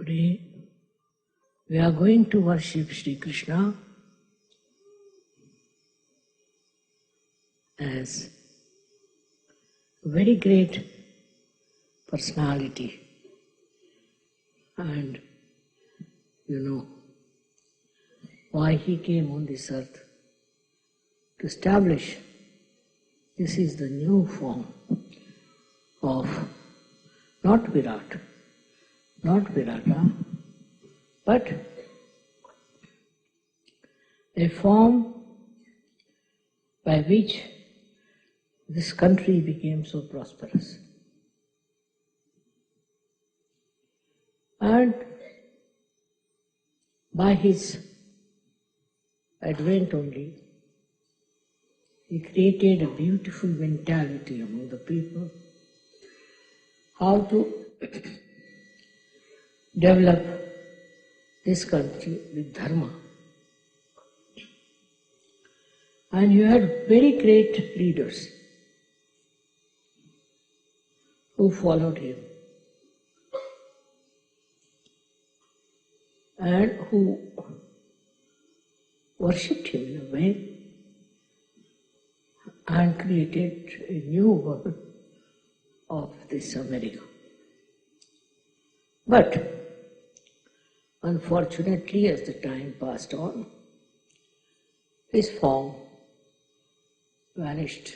Today we are going to worship Sri Krishna as a very great personality, and you know why he came on this earth to establish this is the new form of not Virat, not Virata, but a form by which this country became so prosperous. And by his advent only, he created a beautiful mentality among the people, how to develop this country with dharma. And you had very great leaders who followed him and who worshipped him in a way and created a new world of this America. But unfortunately, as the time passed on, his form vanished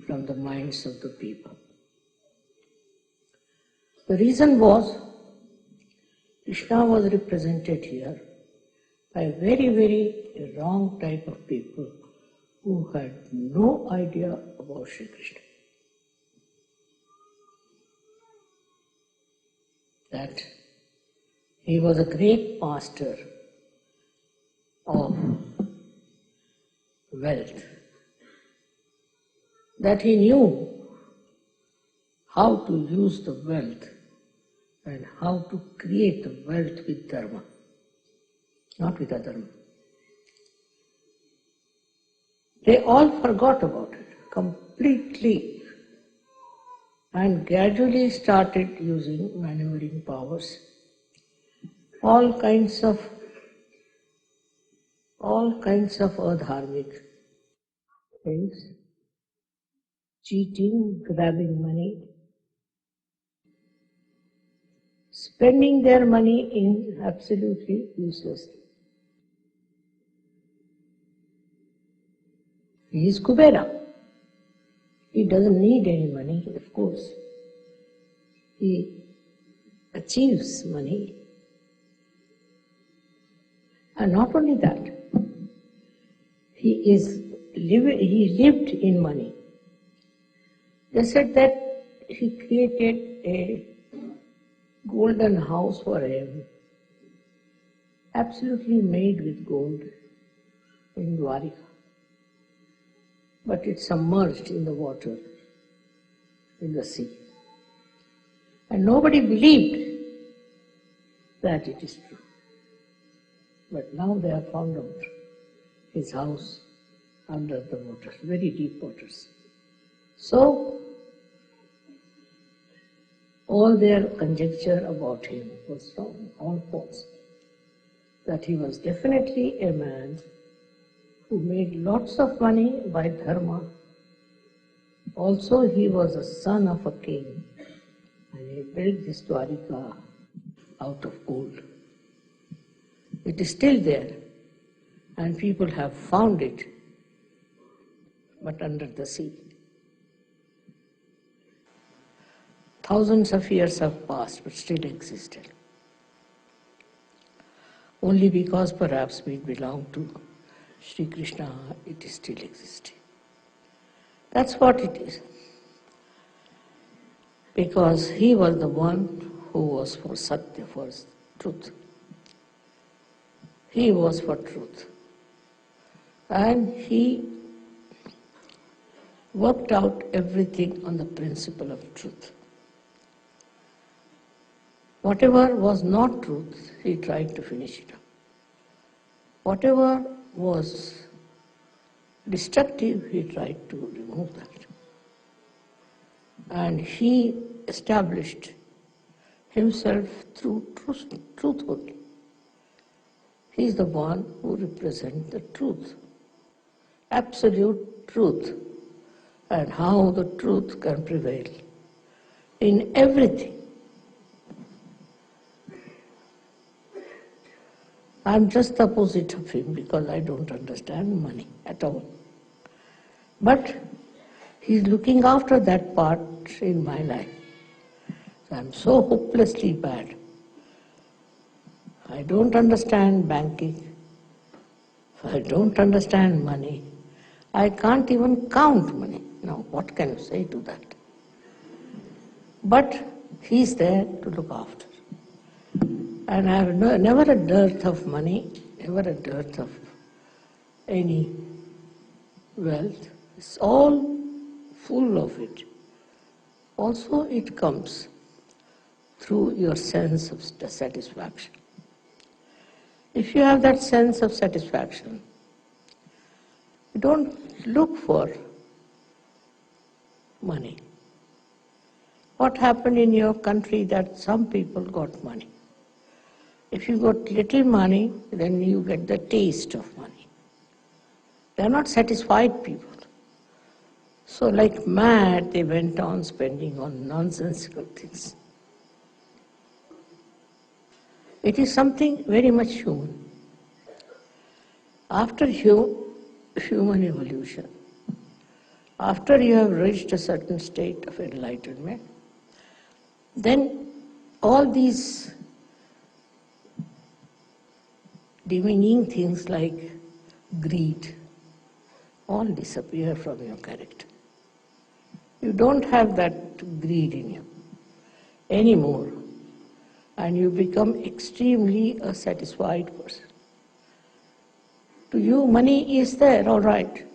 from the minds of the people. The reason was Krishna was represented here by a very, very wrong type of people who had no idea about Sri Krishna. That he was a great master of wealth, that he knew how to use the wealth and how to create the wealth with dharma, not with adharma. They all forgot about it completely and gradually started using maneuvering powers, all kinds of adharmic things, cheating, grabbing money, spending their money in absolutely useless things. He is Kubera. He doesn't need any money, of course. He achieves money. And not only that, he lived in money. They said that he created a golden house for him, absolutely made with gold in Dwarika. But it submerged in the water, in the sea. And nobody believed that it is true. But now they have found out his house under the waters, very deep waters. So, all their conjecture about him was wrong, all false. That he was definitely a man who made lots of money by dharma. Also, he was a son of a king, and he built this Dwarika out of gold. It is still there, and people have found it, but under the sea. Thousands of years have passed, but still existed. Only because perhaps we belong to Sri Krishna, it is still existing. That's what it is. Because he was the one who was for Satya, for truth. He was for truth. And he worked out everything on the principle of truth. Whatever was not truth, he tried to finish it up. Whatever was destructive, he tried to remove that. And he established himself through truth only. He is the one who represents the truth, absolute truth, and how the truth can prevail in everything. I'm just the opposite of him because I don't understand money at all. But he's looking after that part in my life. So I'm so hopelessly bad. I don't understand banking. I don't understand money. I can't even count money. Now, what can you say to that? But he's there to look after. And I have never a dearth of money, never a dearth of any wealth. It's all full of it. Also, it comes through your sense of satisfaction. If you have that sense of satisfaction, you don't look for money. What happened in your country that some people got money? If you got little money, then you get the taste of money. They are not satisfied people. So like mad, they went on spending on nonsensical things. It is something very much human. After human evolution, after you have reached a certain state of enlightenment, then all these demeaning things like greed all disappear from your character. You don't have that greed in you anymore, and you become extremely a satisfied person. To you, money is there, all right,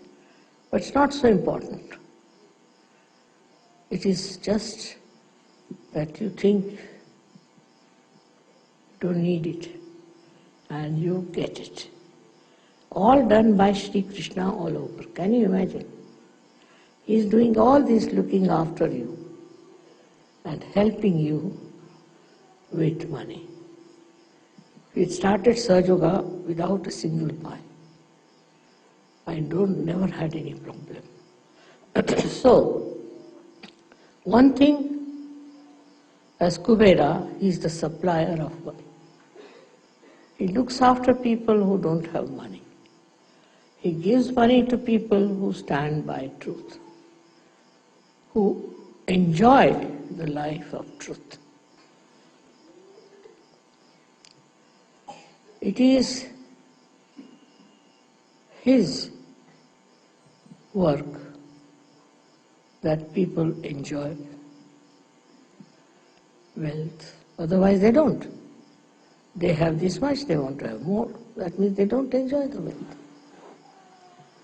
but it's not so important. It is just that you think you don't need it, and you get it. All done by Sri Krishna all over. Can you imagine? He is doing all this, looking after you and helping you with money. We started Sahaja Yoga without a single pie. I never had any problem. So, one thing, as Kubera, he is the supplier of money. He looks after people who don't have money. He gives money to people who stand by truth, who enjoy the life of truth. It is his work that people enjoy wealth. Otherwise they don't. They have this much, they want to have more. That means they don't enjoy the wealth.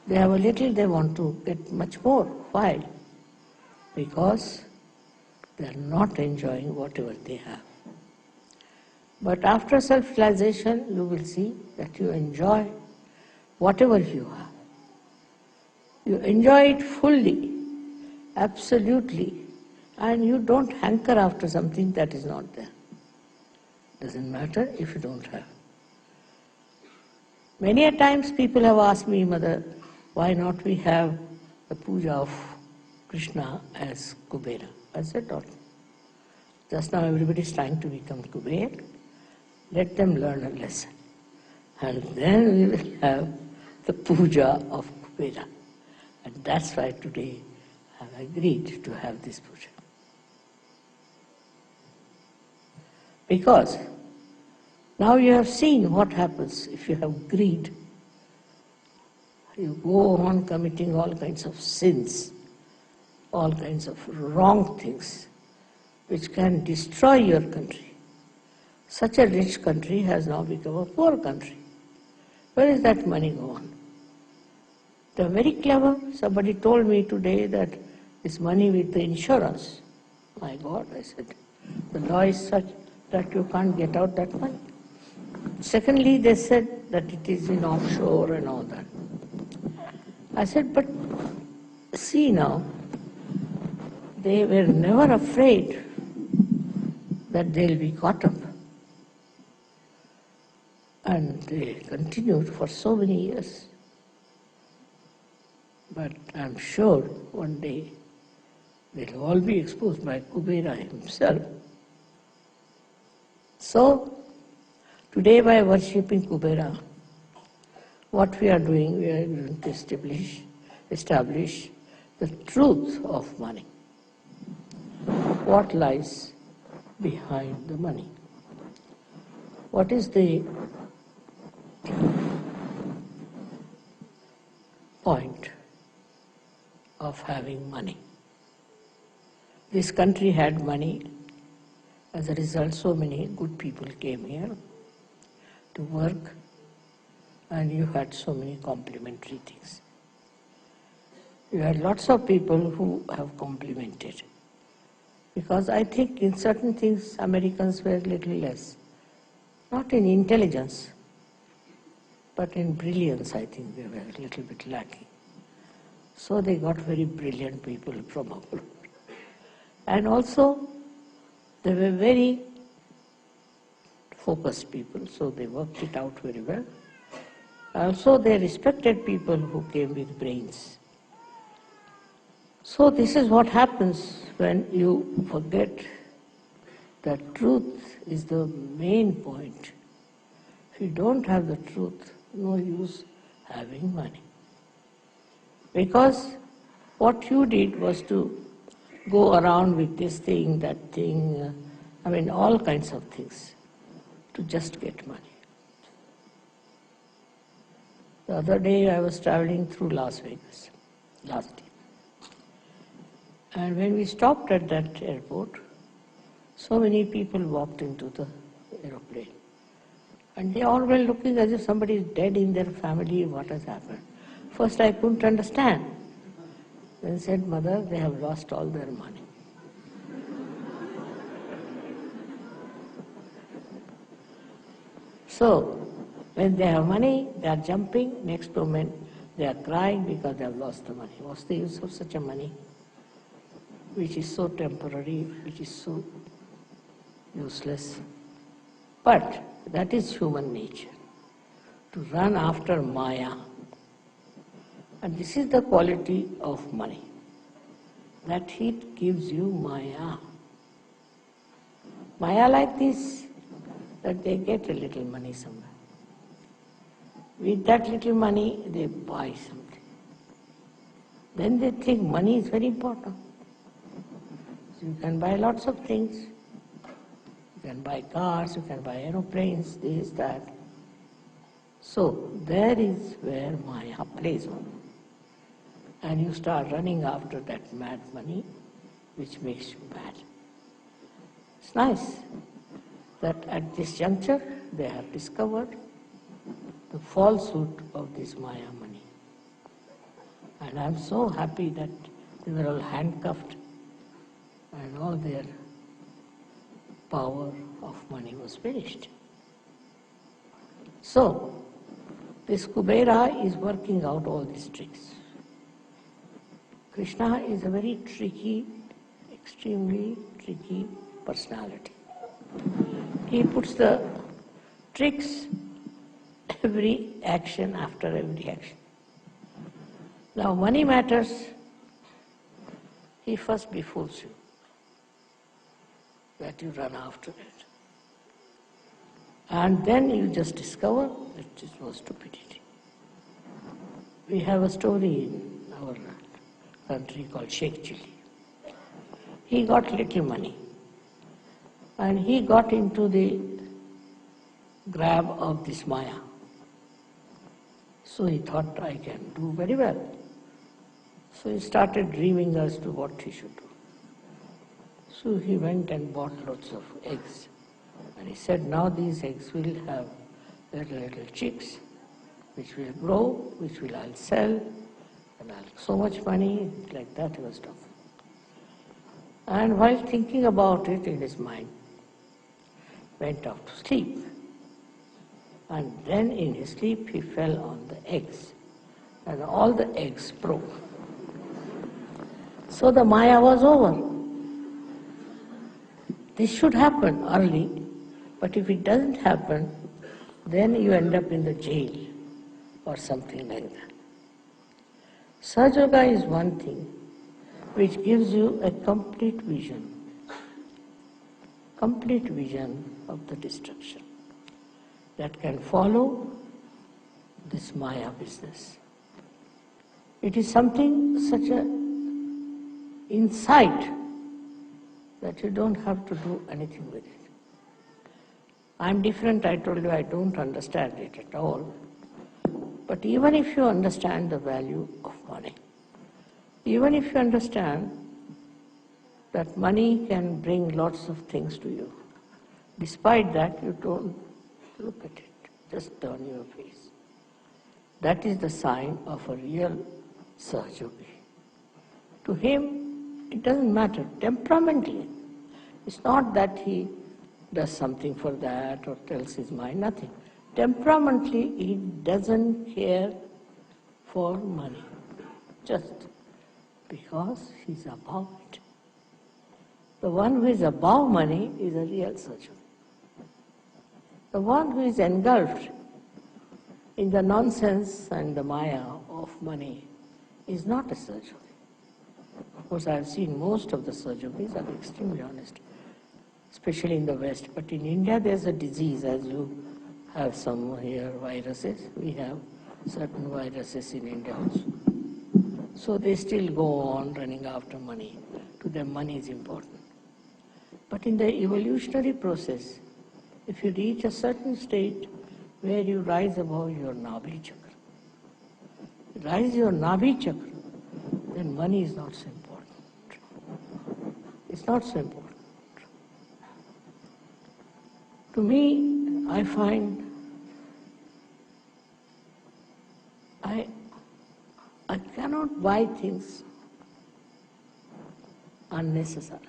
They have a little, they want to get much more. Why? Because they are not enjoying whatever they have. But after self-realization, you will see that you enjoy whatever you have. You enjoy it fully, absolutely, and you don't hanker after something that is not there. Doesn't matter if you don't have. Many a times people have asked me, Mother, why not we have the puja of Krishna as Kubera? I said, no. Just now everybody is trying to become Kuber. Let them learn a lesson. And then we will have the puja of Kubera. And that's why today I have agreed to have this puja. Because now you have seen what happens if you have greed. You go on committing all kinds of sins, all kinds of wrong things, which can destroy your country. Such a rich country has now become a poor country. Where is that money gone? They are very clever. Somebody told me today that this money with the insurance. My God, I said, the law is such that you can't get out that money. Secondly, they said that it is in offshore and all that. I said, but see now, they were never afraid that they'll be caught up. And they continued for so many years. But I'm sure one day they'll all be exposed by Kubera himself. So, today by worshipping Kubera, what we are doing, we are going to establish the truth of money. What lies behind the money? What is the point of having money? This country had money. As a result, so many good people came here to work, and you had so many complementary things. You had lots of people who have complimented. Because I think in certain things Americans were a little less. Not in intelligence, but in brilliance I think they were a little bit lacking. So they got very brilliant people from abroad. And also they were very focused people, so they worked it out very well. Also they respected people who came with brains. So this is what happens when you forget that truth is the main point. If you don't have the truth, no use having money. Because what you did was to go around with this thing, that thing, all kinds of things, to just get money. The other day I was traveling through Las Vegas, last year. And when we stopped at that airport, so many people walked into the aeroplane. And they all were looking as if somebody is dead in their family, what has happened. First I couldn't understand. Then said, Mother, they have lost all their money. So, when they have money, they are jumping. Next moment, they are crying because they have lost the money. What's the use of such a money, which is so temporary, which is so useless? But that is human nature, to run after Maya. And this is the quality of money, that it gives you Maya. Maya like this, that they get a little money somewhere. With that little money, they buy something. Then they think money is very important. So you can buy lots of things. You can buy cars, you can buy aeroplanes, this, that. So there is where Maya plays on. And you start running after that mad money, which makes you mad. It's nice that at this juncture they have discovered the falsehood of this Maya money. And I'm so happy that they were all handcuffed and all their power of money was finished. So, this Kubera is working out all these tricks. Krishna is a very tricky, extremely tricky personality. He puts the tricks every action after every action. Now money matters, he first befools you, that you run after it. And then you just discover that it was stupidity. We have a story in our country called Sheikh Chili. He got little money and he got into the grab of this Maya. So he thought, I can do very well. So he started dreaming as to what he should do. So he went and bought lots of eggs. And he said, now these eggs will have little chicks, which will grow, which will I'll sell, and I'll have so much money, like that he was talking. And while thinking about it in his mind, went off to sleep. And then in his sleep he fell on the eggs, and all the eggs broke. So the Maya was over. This should happen early, but if it doesn't happen, then you end up in the jail or something like that. Sahaja Yoga is one thing which gives you a complete vision of the destruction that can follow this Maya business. It is something such a insight that you don't have to do anything with it. I'm different, I told you, I don't understand it at all. But even if you understand the value of money, even if you understand that money can bring lots of things to you, despite that you don't look at it, just turn your face. That is the sign of a real Sahaja Yogi. To him, it doesn't matter temperamentally. It's not that he does something for that or tells his mind, nothing. Temperamentally, he doesn't care for money, just because he's above it. The one who is above money is a real Sahaja Yogi. The one who is engulfed in the nonsense and the Maya of money is not a Sahaja Yogi. Of course, I have seen most of the Sahaja Yogis are extremely honest, especially in the West. But in India, there's a disease, as you have some here viruses. We have certain viruses in India also. So they still go on running after money. To them, money is important. But in the evolutionary process, if you reach a certain state where you rise above your Nabhi chakra, rise your Nabhi chakra, then money is not so important. It's not so important. To me, I find I cannot buy things unnecessary.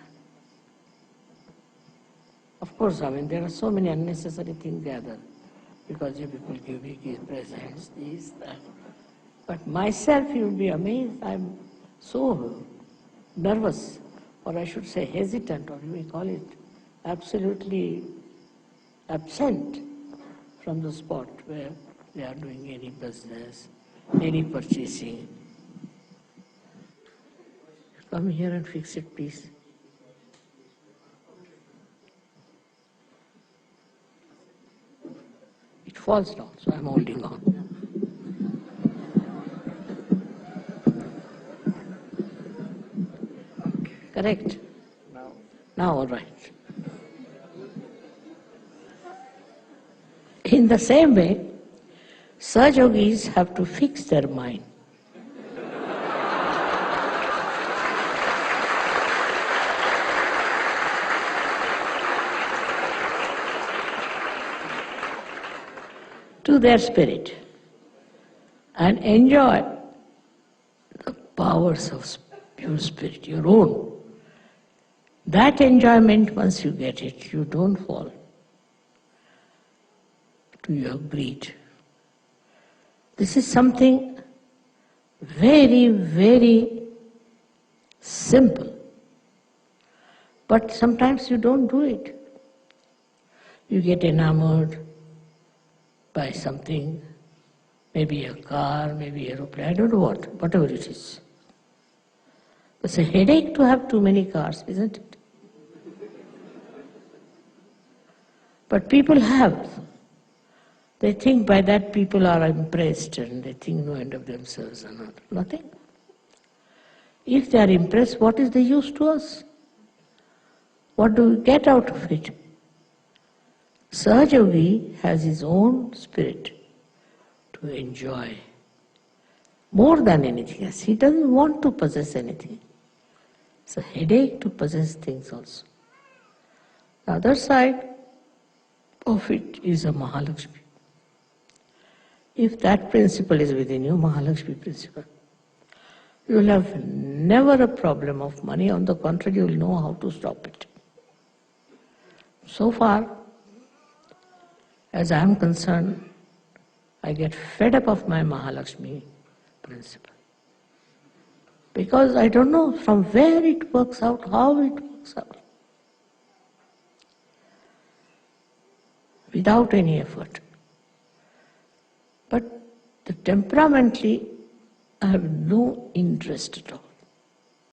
Of course, there are so many unnecessary things gathered because you people give me presents, this, that. But myself, you will be amazed, I'm so nervous, or I should say hesitant, or you may call it absolutely absent from the spot where they are doing any business, any purchasing. Come here and fix it, please. It falls down, so I'm holding on. Correct? Now all right. In the same way, Sahaja Yogis have to fix their mind. To their spirit and enjoy the powers of pure spirit, your own. That enjoyment, once you get it, you don't fall to your greed. This is something very, very simple. But sometimes you don't do it. You get enamored by something, maybe a car, maybe an aeroplane, I don't know what, whatever it is. It's a headache to have too many cars, isn't it? But people have. They think by that people are impressed and they think no end of themselves and nothing. If they are impressed, what is the use to us? What do we get out of it? Sahaja Yogi has his own spirit to enjoy more than anything else. He doesn't want to possess anything. It's a headache to possess things also. The other side of it is a Mahalakshmi. If that principle is within you, Mahalakshmi principle, you will have never a problem of money. On the contrary, you will know how to stop it. So far, as I am concerned, I get fed up of my Mahalakshmi principle. Because I don't know from where it works out, how it works out. without any effort. But temperamentally, I have no interest at all.